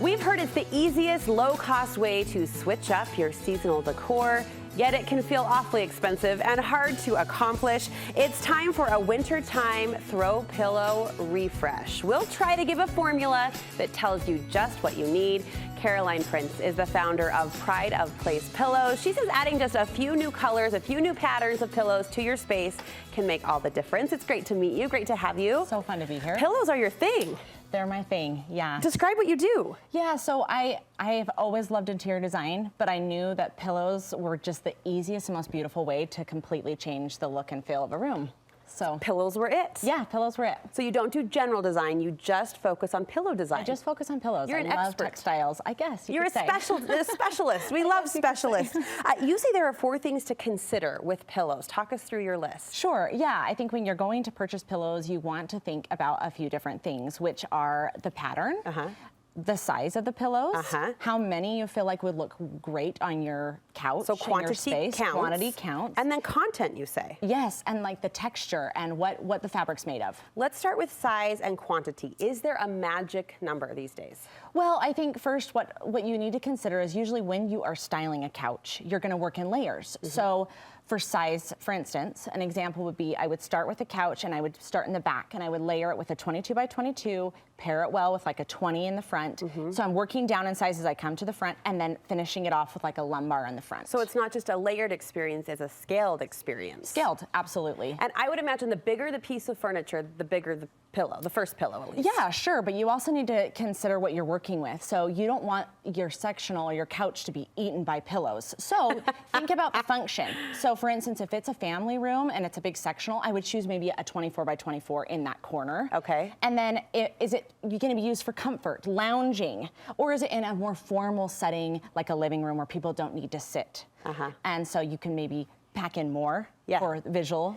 We've heard it's the easiest, low-cost way to switch up your seasonal decor, yet it can feel awfully expensive and hard to accomplish. It's time for a wintertime throw pillow refresh. We'll try to give a formula that tells you just what you need. Caroline Prince is the founder of Pride of Place Pillows. She says adding just a few new colors, a few new patterns of pillows to your space can make all the difference. It's great to meet you. Great to have you. So fun to be here. Pillows are your thing. They're my thing, yeah. Describe what you do. Yeah, so I've always loved interior design, but I knew that pillows were just the easiest and most beautiful way to completely change the look and feel of a room. So pillows were it. Yeah, pillows were it. So you don't do general design, you just focus on pillow design. I just focus on pillows. You're an love expert. Textiles, I guess You're a specialist. We love specialists. You say there are 4 things to consider with pillows. Talk us through your list. Sure, yeah. I think when you're going to purchase pillows, you want to think about a few different things, which are the pattern, the size of the pillows, how many you feel like would look great on your couch, so in your space. Quantity counts. And then content, you say. Yes, and like the texture and what the fabric's made of. Let's start with size and quantity. Is there a magic number these days? Well, I think first what you need to consider is usually when you are styling a couch, you're going to work in layers. So for size, for instance, an example would be I would start with a couch and I would start in the back and I would layer it with a 22 by 22, pair it well with like a 20 in the front. So I'm working down in size as I come to the front and then finishing it off with like a lumbar in the front. So it's not just a layered experience, it's a scaled experience. Scaled, absolutely. And I would imagine the bigger the piece of furniture, the bigger the pillow, the first pillow at least. Yeah, sure, but you also need to consider what you're working with. So you don't want your sectional or your couch to be eaten by pillows. So think about the function. So for instance, if it's a family room and it's a big sectional, I would choose maybe a 24 by 24 in that corner. Okay. And then is it going to be used for comfort, lounging, or is it in a more formal setting like a living room where people don't need to sit? And so you can maybe pack in more for visual.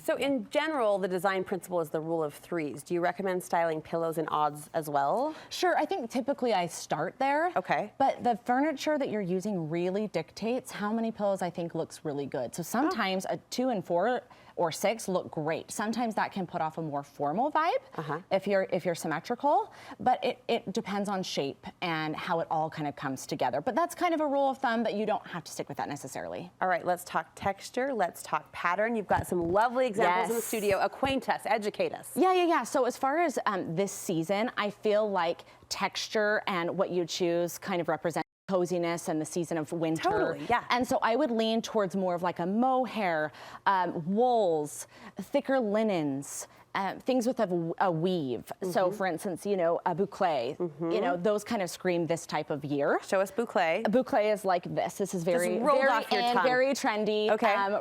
So in general, the design principle is the rule of 3s. Do you recommend styling pillows in odds as well? Sure, I think typically I start there. Okay. But the furniture that you're using really dictates how many pillows I think looks really good. So sometimes a 2 and 4 or 6 look great. Sometimes that can put off a more formal vibe if you're symmetrical, but it depends on shape and how it all kind of comes together. But that's kind of a rule of thumb, but you don't have to stick with that necessarily. All right, let's talk texture, let's talk pattern. You've got some lovely examples in the studio. Acquaint us, educate us. Yeah. So as far as this season, I feel like texture and what you choose kind of represent coziness and the season of winter. Totally, yeah. And so I would lean towards more of like a mohair, wools, thicker linens, things with a weave. So for instance, you know, a boucle, you know, those kind of scream this type of year. Show us boucle. A boucle is like this. This is very, very trendy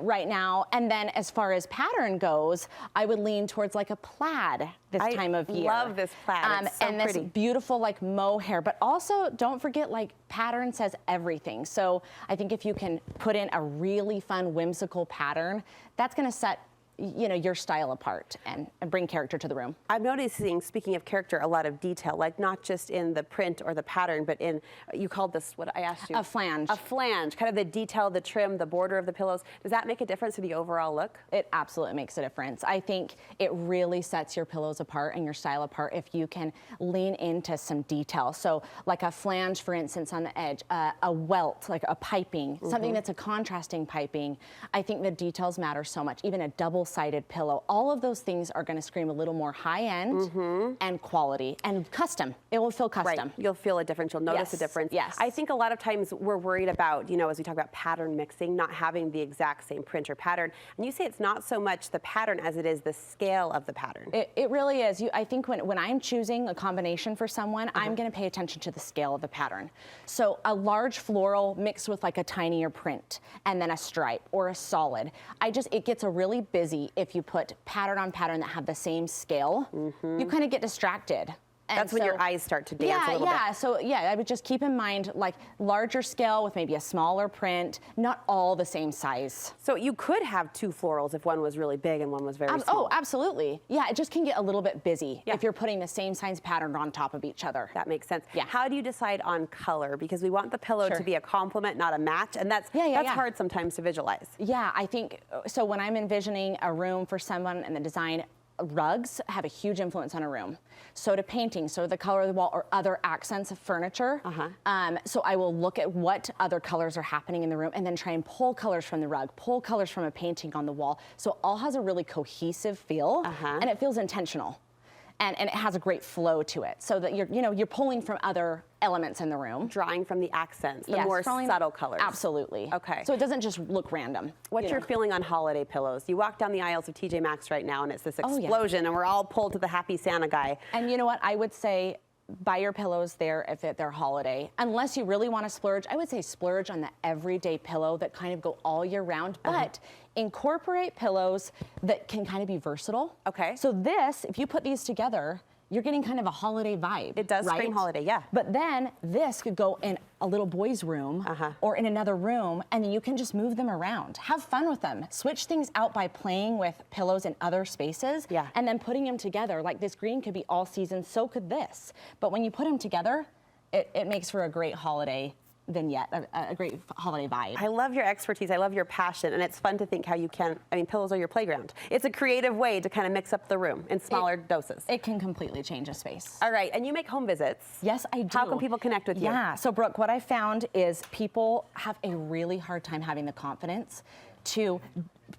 right now. And then as far as pattern goes, I would lean towards like a plaid this time of year. I love this plaid. It's so and pretty. this beautiful like mohair, but also don't forget like pattern says everything. So I think if you can put in a really fun, whimsical pattern, that's going to set your style apart and bring character to the room. I'm noticing, speaking of character, a lot of detail, like not just in the print or the pattern, but in, you called this, what I asked you? A flange. A flange, kind of the detail, the trim, the border of the pillows. Does that make a difference to the overall look? It absolutely makes a difference. I think it really sets your pillows apart and your style apart if you can lean into some detail. So like a flange, for instance, on the edge, a welt, like a piping, something that's a contrasting piping. I think the details matter so much. Even a double-sided pillow, all of those things are going to scream a little more high-end and quality and custom. It will feel custom. Right. You'll feel a difference. You'll notice a difference. Yes. I think a lot of times we're worried about, as we talk about pattern mixing, not having the exact same print or pattern. And you say it's not so much the pattern as it is the scale of the pattern. It really is. I think when I'm choosing a combination for someone, I'm going to pay attention to the scale of the pattern. So a large floral mixed with like a tinier print and then a stripe or a solid. It gets a really busy if you put pattern on pattern that have the same scale. You kind of get distracted. And that's when your eyes start to dance a little bit. So I would just keep in mind like larger scale with maybe a smaller print, not all the same size. So you could have 2 florals if one was really big and one was very small. Oh, absolutely. Yeah, it just can get a little bit busy if you're putting the same size pattern on top of each other. That makes sense. Yeah. How do you decide on color? Because we want the pillow to be a complement, not a match, and that's hard sometimes to visualize. Yeah, I think, so when I'm envisioning a room for someone and the design, rugs have a huge influence on a room. So do painting, so do the color of the wall or other accents of furniture. So I will look at what other colors are happening in the room and then try and pull colors from the rug, pull colors from a painting on the wall. So it all has a really cohesive feel and it feels intentional. And it has a great flow to it, so that you're pulling from other elements in the room. Drawing from the accents, the Yes, more drawing- subtle colors. Absolutely. Okay. So it doesn't just look random. What's you your know. feeling on holiday pillows? You walk down the aisles of TJ Maxx right now and it's this Oh, yeah. explosion and we're all pulled to the happy Santa guy. And you know what? I would say buy your pillows there if they're holiday. Unless you really want to splurge, I would say splurge on the everyday pillow that kind of go all year round, but incorporate pillows that can kind of be versatile. Okay. So this, if you put these together, you're getting kind of a holiday vibe. It does right? scream holiday, yeah. But then this could go in a little boy's room or in another room, and then you can just move them around. Have fun with them. Switch things out by playing with pillows in other spaces, Yeah. and then putting them together. Like this green could be all season, so could this. But when you put them together, it makes for a great holiday vignette, a great holiday vibe. I love your expertise. I love your passion. And it's fun to think how you can, I mean, pillows are your playground. It's a creative way to kind of mix up the room in smaller doses. It can completely change a space. All right. And you make home visits. Yes, I do. How can people connect with you? Yeah, so Brooke, what I found is people have a really hard time having the confidence to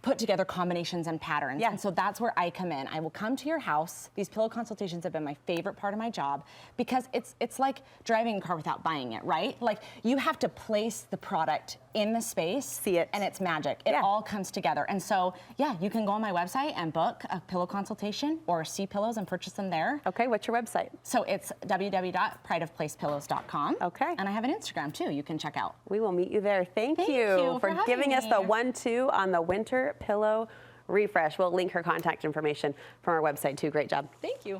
put together combinations and patterns. Yeah. And so that's where I come in. I will come to your house. These pillow consultations have been my favorite part of my job because it's like driving a car without buying it, right? Like you have to place the product in the space. See it. And it's magic. It all comes together. And so, yeah, you can go on my website and book a pillow consultation or see pillows and purchase them there. Okay. What's your website? So it's www.prideofplacepillows.com. Okay. And I have an Instagram too you can check out. We will meet you there. Thank Thank you you for for giving us having the me. 1-2 on the winter pillow refresh. We'll link her contact information from our website too. Great job. Thank you.